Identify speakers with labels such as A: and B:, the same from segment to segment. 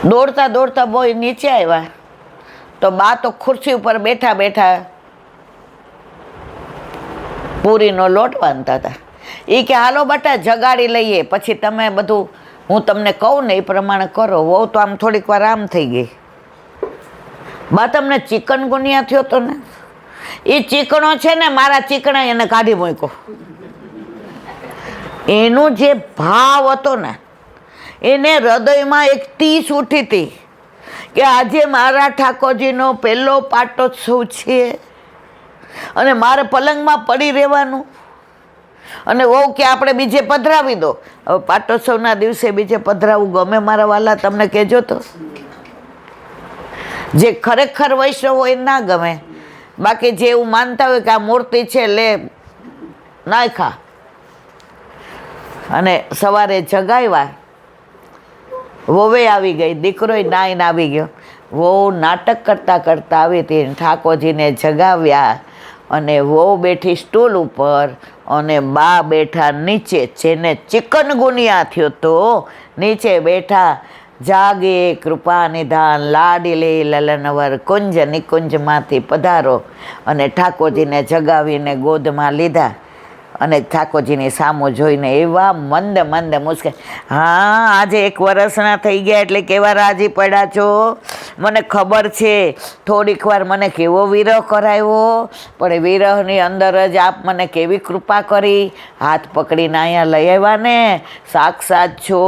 A: દોડતા દોડતા બોય નીચે આવ્યા તો બા તો ખુરશી ઉપર બેઠા બેઠા પૂરીનો લોટ બાંધતા હતા. એ કે હાલો બટા જગાડી લઈએ, પછી તમે બધું હું તમને કહું ને એ પ્રમાણે કરો. વહુ તો આમ થોડીક વાર આમ થઈ ગઈ. બા તમને ચિકનગુનિયા થયો તો ને, એ ચીકણો છે ને મારા ચીકણા એને કાઢી મૂક્યો. એનો જે ભાવ હતો ને, એને હૃદયમાં એક ટીસ ઉઠી હતી કે આજે મારા ઠાકોરજીનો પહેલો પાટોત્સવ છે અને મારે પલંગમાં પડી રહેવાનું. અને વહુ કે આપણે બીજે પધરાવી દો. હવે પાટોત્સવના દિવસે બીજે પધરાવું ગમે મારા વાલા? તમને કહેજો તો. જે ખરેખર વૈષ્ણવ હોય ના ગમે, બાકી જે એવું માનતા હોય કે આ મૂર્તિ છે લે નાખા. અને સવારે જગાવ્યા, વહુએ આવી ગઈ, દીકરોય નાઈને આવી ગયો. વહુ નાટક કરતાં કરતાં આવી હતી, ઠાકોરજીને જગાવ્યા અને વહુ બેઠી સ્ટૂલ ઉપર અને બા બેઠા નીચે. જેને ચિકનગુનિયા થયો તો નીચે બેઠા. જાગે કૃપા નિધાન લાડીલી લલનવર કુંજ નિકુંજમાંથી પધારો. અને ઠાકોરજીને જગાવીને ગોદમાં લીધા અને ઠાકોરજીની સામો જોઈને એવા મંદ મંદ મુસ્કે. હા, આજે 1 વર્ષના થઈ ગયા એટલે કેવા રાજી પડ્યા છો. મને ખબર છે થોડીક વાર મને કેવો વિરહ કરાવ્યો, પણ એ વિરહની અંદર જ આપ મને કેવી કૃપા કરી. હાથ પકડીને અહીંયા લઈ આવ્યા ને, સાક્ષાત છો.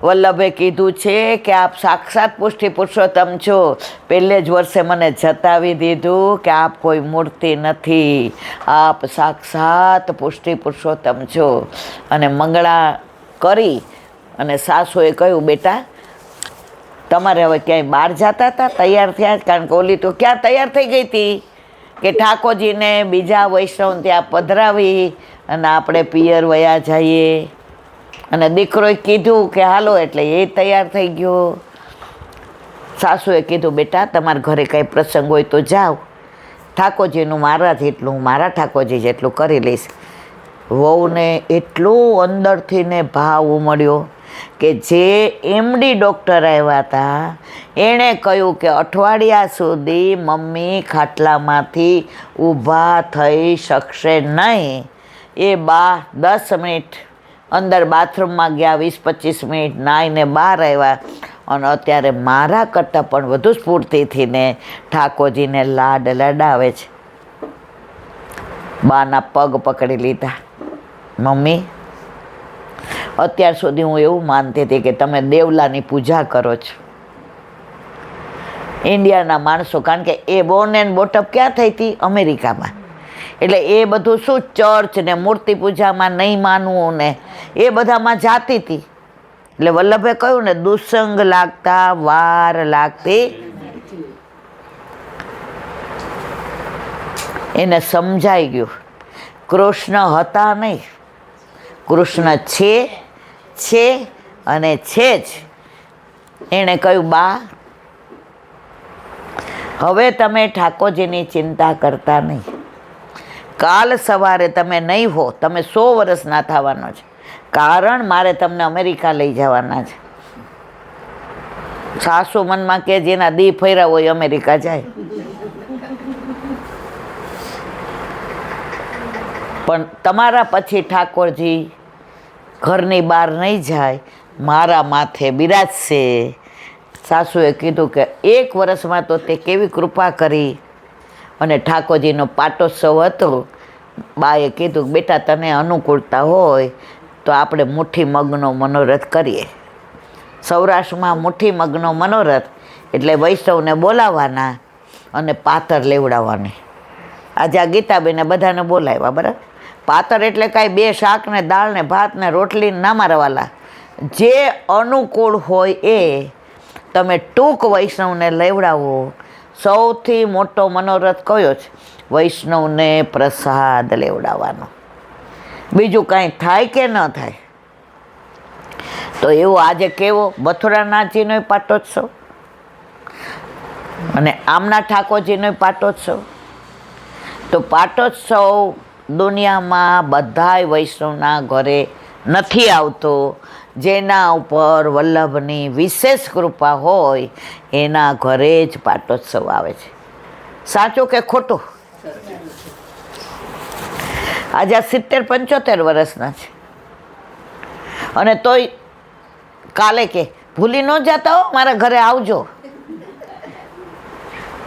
A: વલ્લભે કીધું છે કે આપ સાક્ષાત પુષ્ટિ પુરુષોત્તમ છો. પહેલે જ વર્ષે મને જતાવી દીધું કે આપ કોઈ મૂર્તિ નથી, આપ સાક્ષાત પુષ્ટિ પુરુષોત્તમ છો. અને મંગળા કરી અને સાસુએ કહ્યું, બેટા તમારે હવે ક્યાંય બહાર જતા હતા? તૈયાર થયા? કારણ કે ઓલી તો ક્યાં તૈયાર થઈ ગઈ હતી કે ઠાકોરજીને બીજા વૈષ્ણવ ત્યાં પધરાવી અને આપણે પિયર વયા જઈએ. અને દીકરોએ કીધું કે હાલો એટલે એ તૈયાર થઈ ગયો. સાસુએ કીધું, બેટા તમારા ઘરે કાંઈ પ્રસંગ હોય તો જાઓ, ઠાકોરજીનું મારા જેટલું હું મારા ઠાકોરજી જેટલું કરી લઈશ. વહુને એટલું અંદરથી ને ભાવ ઉમળ્યો કે જે એમડી ડૉક્ટર આવ્યા હતા એણે કહ્યું કે અઠવાડિયા સુધી મમ્મી ખાટલામાંથી ઊભા થઈ શકશે નહીં. એ બા 10 મિનિટ અંદર બાથરૂમમાં ગયા, 20-25 મિનિટ નાહીને બહાર આવ્યા અને અત્યારે મારા કરતાં પણ વધુ સ્ફૂર્તિથી ને ઠાકોરજીને લાડ લડાવે છે. બાના પગ પકડી લીધા. મમ્મી, અત્યાર સુધી હું એવું માનતી હતી કે તમે દેવલાની પૂજા કરો છો. ઇન્ડિયાના માણસો, કારણ કે એ બોર્ન એન્ડ બોટઅપ ક્યાં થઈ હતી? અમેરિકામાં. એટલે એ બધું શું ચર્ચ ને મૂર્તિ પૂજામાં નહીં માનવું ને એ બધામાં જાતી હતી. એટલે વલ્લભે કહ્યું ને, દુસંગ લાગતા વાર લાગતી. એને સમજાઈ ગયું કૃષ્ણ હતા નહીં, કૃષ્ણ છે અને છે જ. એણે કહ્યું, બા હવે તમે ઠાકોરજીની ચિંતા કરતા નહીં. કાલ સવારે તમે નહીં હો, તમે 100 વર્ષના થવાનો છે, કારણ મારે તમને અમેરિકા લઈ જવાના છે. સાસુ મનમાં કે જેના દી ફર્યા હોય અમેરિકા જાય. પણ તમારા પછી ઠાકોરજી ઘરની બહાર નહીં જાય, મારા માથે બિરાજશે. સાસુએ કીધું કે 1 વર્ષમાં તો તે કેવી કૃપા કરી. અને ઠાકોરજીનો પાટોત્સવ હતો. બાએ કીધું, બેટા તને અનુકૂળતા હોય તો આપણે મુઠ્ઠી મગનો મનોરથ કરીએ. સૌરાષ્ટ્રમાં મુઠ્ઠી મગનો મનોરથ એટલે વૈષ્ણવને બોલાવવાના અને પાતર લેવડાવવાની. આજે આ ગીતાબેને બધાને બોલાવ્યા, બરાબર. પાતર એટલે કાંઈ 2 શાક ને દાળ ને ભાત ને રોટલી ના મારવાલા, જે અનુકૂળ હોય એ તમે ટૂંક વૈષ્ણવને લેવડાવો. સૌથી મોટો મનોરથ કયો છે? વૈષ્ણવને પ્રસાદ લેવડાવવાનો. બીજું કાંઈ થાય કે ન થાય? તો એવો આજે કેવો મથુરાનાથજીનો પાટોત્સવ અને આમના ઠાકોરજીનો પાટોત્સવ. તો પાટોત્સવ દુનિયામાં બધાય વૈષ્ણવના ઘરે નથી આવતો. જેના ઉપર વલ્લભની વિશેષ કૃપા હોય એના ઘરે જ પાટોત્સવ આવે છે. સાચું કે ખોટું? આજે 70-75 વર્ષના છે અને તોય કાલે કે ભૂલી ન જતા હો, મારા ઘરે આવજો.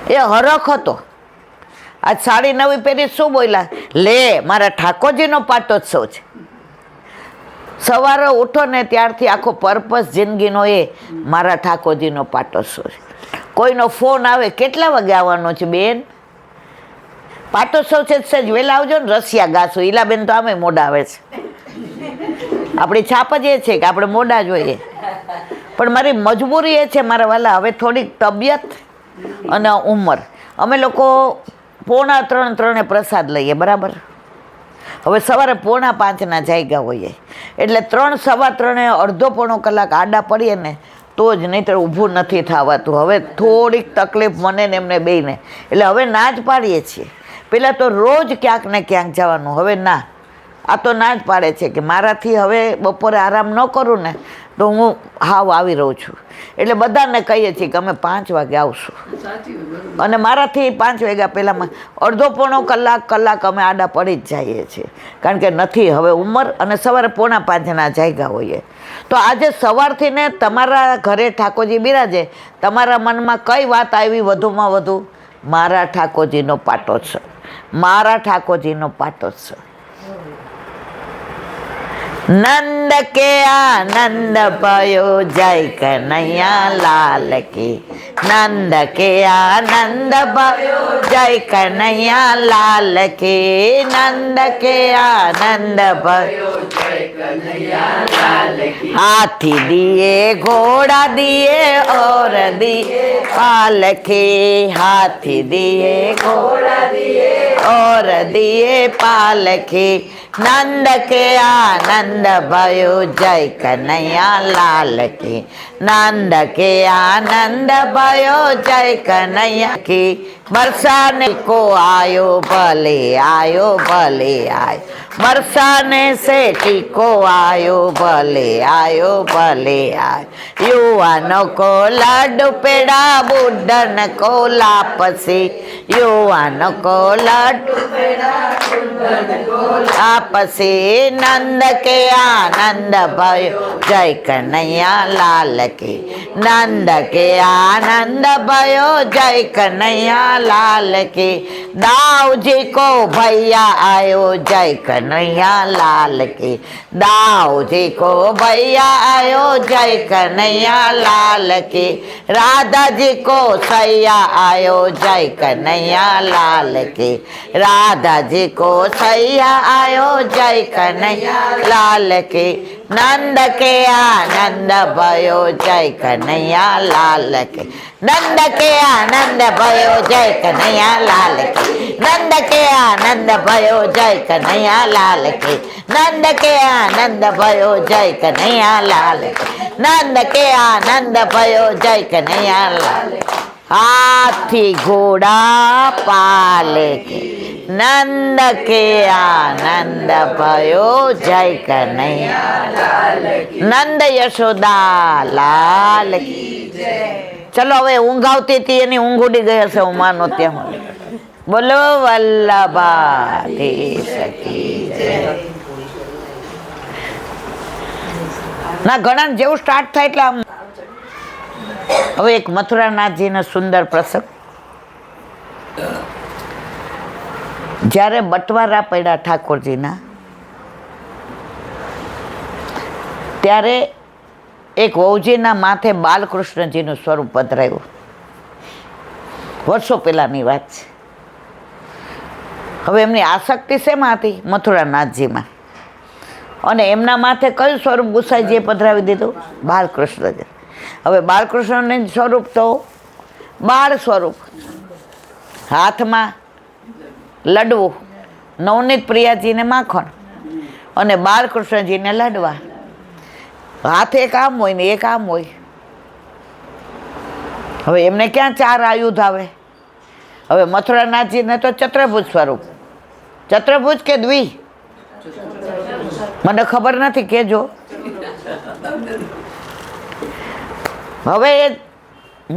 A: એ હરખ હતો. આજ સાડી નવી પહેરી શું બોલ્યા? લે, મારા ઠાકોરજીનો પાટોત્સવ છે. સવારે ઉઠો ને ત્યારથી આખો પર્પસ જિંદગીનો એ મારા ઠાકોરજીનો પાટોત્સવ છે. કોઈનો ફોન આવે, કેટલા વાગે આવવાનો છે બેન? પાટોત્સવ છે, સજ વહેલા આવજો ને, રસિયા ગાશું. ઈલાબેન તો આમે મોડા આવે છે. આપણી છાપ જ એ છે કે આપણે મોડા જોઈએ, પણ મારી મજબૂરી એ છે મારા વાલા, હવે થોડીક તબિયત અને ઉંમર. અમે લોકો 2:45 પ્રસાદ લઈએ, બરાબર? હવે સવારે 4:45 જાગ્યા હોઈએ એટલે 3, 3:15 અડધો-પોણો કલાક આડા પડીએ ને તો જ, નહીં તો ઊભું નથી થવાતું. હવે થોડીક તકલીફ મને ને એમને બેયને, એટલે હવે ના જ પાડીએ છીએ. પહેલાં તો રોજ ક્યાંક ને ક્યાંક જવાનું, હવે ના. આ તો ના જ પાડે છે કે મારાથી હવે બપોરે આરામ ન કરું ને તો હું હાવ આવી રહું છું. એટલે બધાને કહીએ છીએ કે અમે 5 વાગે આવશું, અને મારાથી 5 વાગ્યા પહેલાંમાં અડધો-પોણો કલાક અમે આડા પડી જ જઈએ છીએ, કારણ કે નથી હવે ઉંમર, અને સવારે 4:45 જાગ્યા હોઈએ. તો આજે સવારથી ને તમારા ઘરે ઠાકોરજી બિરાજે, તમારા મનમાં કઈ વાત આવી વધુમાં વધુ? મારા ઠાકોરજીનો પાટોત્સવ, મારા ઠાકોરજીનો પાટોત્સવ. નંદ કે આનંદ ભયો, જય કનૈયા લાલ કી. નંદ કે આનંદ ભયો, જય કનૈયા લાલ કી. નંદ કે આનંદ ભયો, જય કનૈયા લાલ કી. હાથી દિए ઘોડા દિए और दिए पालकी. हाथी दिए घोड़ा दिए और दिए पालकी. नंद के आनंद भयो, जय कन्हैया लाल की. नंद के आनंद भयो, जय कन्हैया की. बरसाने को आयो भले आयो, भले आयो. बरसाने से टीको आयो, भले आयो, भले आयो. युवानों को लाडू पेड़ा, बुढ़न को लापसी. युवानों को लाडू पेड़ा, बुढ़न को लापसी. नंद के आनंद भयो, जय कन्हैया लाल की. नंद के आनंद भयो, जय कन्हैया लाल की. दाऊ जी को भैया आयो, जय कन्हैया लाल की. दाऊ जी को भैया आयो, जय कन्हैया लाल की. राधा जी को सैया आयो, जय कन्हैया लाल की. राधा जी को सैया आयो, जय कन्हैया लाल की. नंद के आनंद भयो, जय कन्हैया लाल की. नंद के आनंद भयो, जय कन्हैया लाल की. नंद के आनंद भयो, जय कन्हैया लाल की. नंद के आनंद भयो, जय कन्हैया लाल की. नंद के आनंद भयो, जय कन्हैया लाल की. हाथी घोड़ा पालकी. नंद के आनंद भयो, जय कन्हैया लाल की. नंद यशोदा लाल की जय. ચલો હવે ઊંઘ આવતી હતી એની ઊંઘ ઉડી ગઈ હશે, હું માનો ત્યાં. બોલો વલ્લભાધીશ કી જય. ના ઘણા જેવું સ્ટાર્ટ થાય એટલે આમ. હવે એક મથુરાનાથજીનો સુંદર પ્રસંગ. જ્યારે બટવારા પડ્યા ઠાકોરજીના, ત્યારે એક વહુજીના માથે બાલકૃષ્ણજીનું સ્વરૂપ પધરાયું. વર્ષો પહેલાંની વાત છે. હવે એમની આસક્તિ શેમાં હતી? મથુરાનાથજીમાં. અને એમના માથે કયું સ્વરૂપ ગુસાઈજીએ પધરાવી દીધું? બાલકૃષ્ણજી. હવે બાલકૃષ્ણનું સ્વરૂપ તો બાળ સ્વરૂપ, હાથમાં લડવું, નવનીત પ્રિયાજીને માખણ અને બાલકૃષ્ણજીને લડવા. હાથ એક આમ હોય ને એક આમ હોય. હવે એમને ક્યાં 4 આયુધ આવે? હવે મથુરાનાથજીને તો ચતુર્ભુજ સ્વરૂપ. ચતુર્ભુજ કે દ્વિ? મને ખબર નથી, કેજો. હવે એ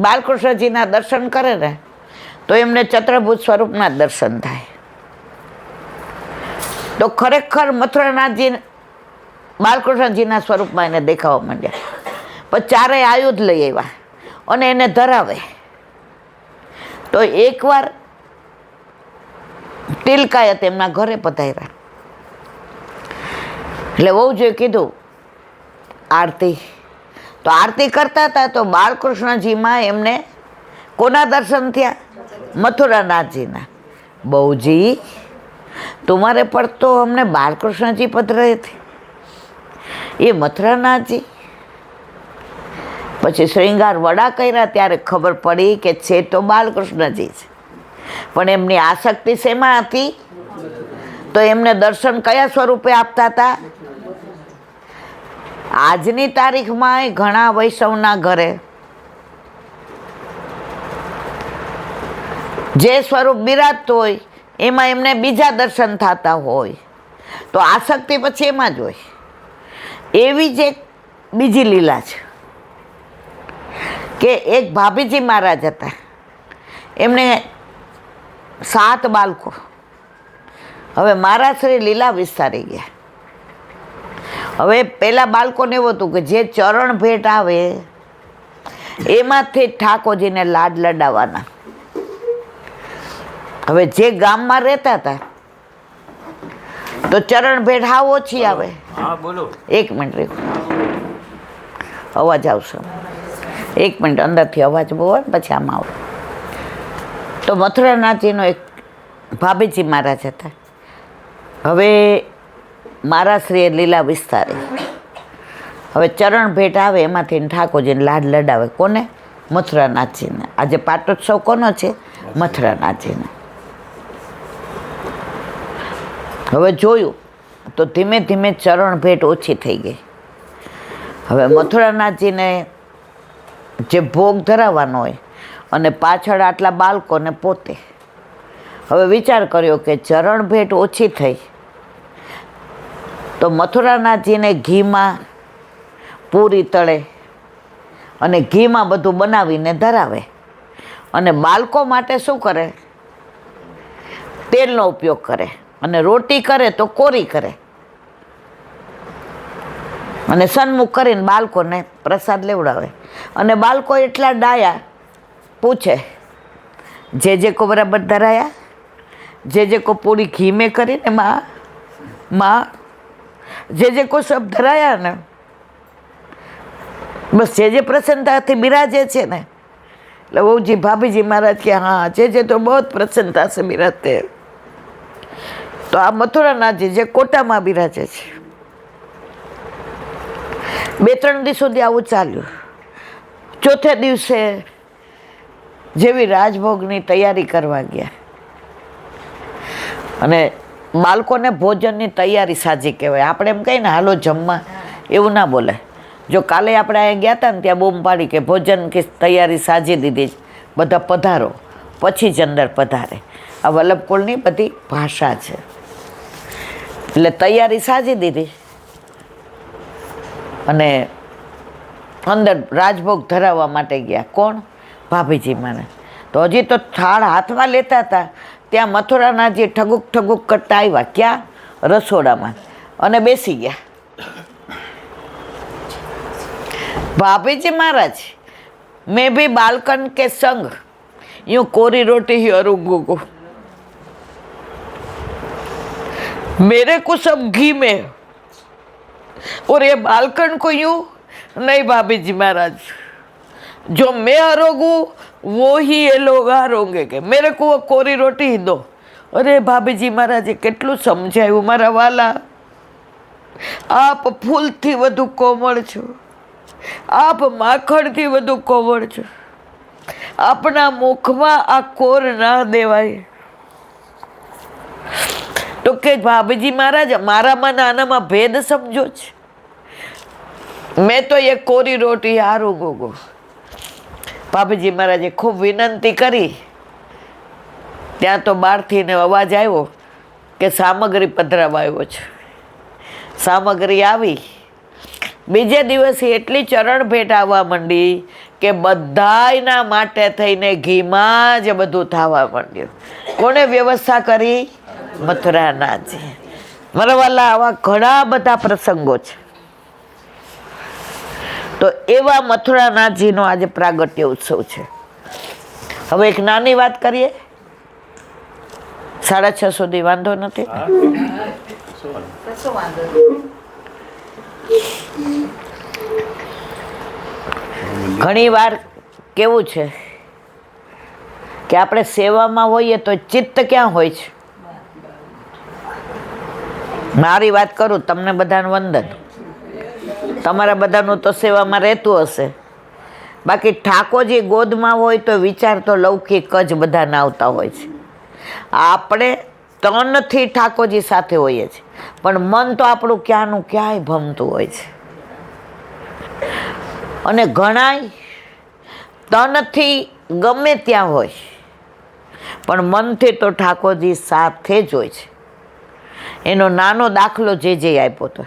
A: બાલકૃષ્ણજીના દર્શન કરે ને તો એમને ચતુર્ભુજ સ્વરૂપના દર્શન થાય. તો ખરેખર મથુરાનાથજી બાલકૃષ્ણજીના સ્વરૂપમાં એને દેખાવા માંડ્યા. પછી ચારેય આયુધ લઈ આવ્યા અને એને ધરાવે. તો એકવાર તિલકાયત એમના ઘરે પધાર્યા એટલે વહુજીએ કીધું આરતી. તો આરતી કરતા હતા તો બાલકૃષ્ણજીમાં એમને કોના દર્શન થયા? મથુરાનાથજીના. બહુજી तुम्हारे पर तो हमने बालकृष्ण जी पध रहे थे, ये मथुरानाथ जी. પછી શ્રૃંગાર વડા કર્યા ત્યારે ખબર પડી કે છે તો બાલકૃષ્ણજી છે, પણ એમની આસક્તિ શેમાં હતી? તો એમને દર્શન કયા સ્વરૂપે આપતા હતા? આજની તારીખમાં ઘણા વૈષ્ણવના ઘરે જે સ્વરૂપ બિરાજતું હોય એમાં એમને બીજા દર્શન થતા હોય, તો આસક્તિ પછી એમાં જ હોય. એવી જ એક બીજી લીલા છે કે એક ભાભીજી મહારાજ હતા, એમને 7 બાળકો. હવે મહારાજ શ્રી લીલા વિસ્તારી ગયા. હવે પેલા બાળકોને એવું હતું કે જે ચરણ ભેટ આવે એમાંથી ઠાકોરજીને લાડ લડાવવાના. હવે જે ગામમાં રહેતા હતા તો ચરણ ભેટ હાવ ઓછી આવે. એક મિનિટ, અવાજ આવશે. એક મિનિટ, અંદરથી અવાજ બહુ હોય પછી આમાં આવો. તો મથુરાનાથજીનો એક ભાભીજી મહારાજ હતા. હવે મહારાજશ્રીએ લીલા વિસ્તારે. હવે ચરણ ભેટ આવે એમાંથી ઠાકોરજીને લાડ લડાવે. કોને? મથુરાનાથજીને. આજે પાટોત્સવ કોનો છે? મથુરાનાથજીને. હવે જોયું તો ધીમે ધીમે ચરણ ભેટ ઓછી થઈ ગઈ. હવે મથુરાનાથજીને જે ભોગ ધરાવવાનો હોય અને પાછળ આટલા બાળકોને પોતે, હવે વિચાર કર્યો કે ચરણ ભેટ ઓછી થઈ તો મથુરાનાથજીને ઘીમાં પૂરી તળે અને ઘીમાં બધું બનાવીને ધરાવે, અને બાળકો માટે શું કરે? તેલનો ઉપયોગ કરે, અને રોટી કરે તો કોરી કરે, અને સન્મુખ કરીને બાળકોને પ્રસાદ લેવડાવે. અને બાળકો એટલા ડાયા, પૂછે જે કો બરાબર ધરાયા, જે કો પૂરી ઘી મેં કરીને માં જે કો સબ ધરાયા ને, બસ જે પ્રસન્નતાથી બિરાજે છે ને. એટલે વહુજી ભાભીજી મહારાજ કે હા, જે તો બહુ પ્રસન્નતા से બિરાજતે. તો આ મથુરાનાથજી જે કોટામાં બિરાજે છે. 2-3 દિવસ સુધી આવું ચાલ્યું. ચોથે દિવસે જેવી રાજભોગની તૈયારી કરવા ગયા, અને બાળકોને ભોજનની તૈયારી સાજી કહેવાય. આપણે એમ કહીએ ને હાલો જમવા, એવું ના બોલે. જો કાલે આપણે અહીંયા ગયા હતા ને ત્યાં બૂમ પાડી કે ભોજન કે તૈયારી સાજી દીધી, બધા પધારો, પછી જ અંદર પધારે. આ વલ્લભકુળની બધી ભાષા છે. એટલે તૈયારી સાજી દીધી અને અંદર રાજભોગ ધરાવવા માટે ગયા. કોણ? ભાભીજી મને. તો હજી તો થાળ હાથમાં લેતા હતા ત્યાં મથુરાનાથજી ઠગુક ઠગુક કરતા આવ્યા. ક્યાં? રસોડામાં. અને બેસી ગયા. भाभी जी महाराज, मैं भी बालकन के संग यूं कोरी रोटी ही अरूंगू को, मेरे को सब घी में, और ये बालकन को यूं नहीं भाभी जी महाराज, जो मैं अरोगू वो ही ये लोग आरोगे के, मेरे को वो कोरी रोटी ही दो. अरे भाभी जी महाराज કેટલું સમજાયું મારા વાલા, આપ ફૂલથી વધુ કોમળ છો, આપ માખણથી વધુ કોમળ છો, આપના મુખમાં આ કોર ના દેવાય. તો કે ભાભીજી મહારાજ મારામાં નાનામાં ભેદ સમજો છે, મેં તો એ કોરી રોટી હારું ગોગો. ભાભીજી મહારાજે ખૂબ વિનંતી કરી. ત્યાં તો બહારથી ને અવાજ આવ્યો કે સામગ્રી પધરાવા આવ્યો છે. સામગ્રી આવી બીજે દિવસે એટલી ચરણ ભેટ આવવા માંડી કે બધાયના માટે થઈને ઘીમાં જ બધું થવા માંડ્યું. કોને વ્યવસ્થા કરી? મથુરાનાથજી. મારા વાલા, આવા ઘણા બધા પ્રસંગો છે. તો એવા મથુરાનાથજીનો આજે પ્રાગટ્ય ઉત્સવ છે. હવે એક નાની વાત કરીએ. 6:30 સુધી વાંધો નથી? ઘણી વાર કેવું છે કે આપણે સેવામાં હોઈએ તો ચિત્ત ક્યાં હોય છે? મારી વાત કરું, તમને બધાને વંદન. તમારા બધાનું તો સેવામાં રહેતું હશે. બાકી ઠાકોરજી ગોદમાં હોય તો વિચાર તો લૌકિક જ બધાને આવતા હોય છે. આપણે તનથી ઠાકોરજી સાથે હોઈએ છીએ, પણ મન તો આપણું ક્યાંનું ક્યાંય ભમતું હોય છે. અને ઘણાય તનથી ગમે ત્યાં હોય, પણ મનથી તો ઠાકોરજી સાથે જ હોય છે. એનો નાનો દાખલો જે આપ્યો હતો.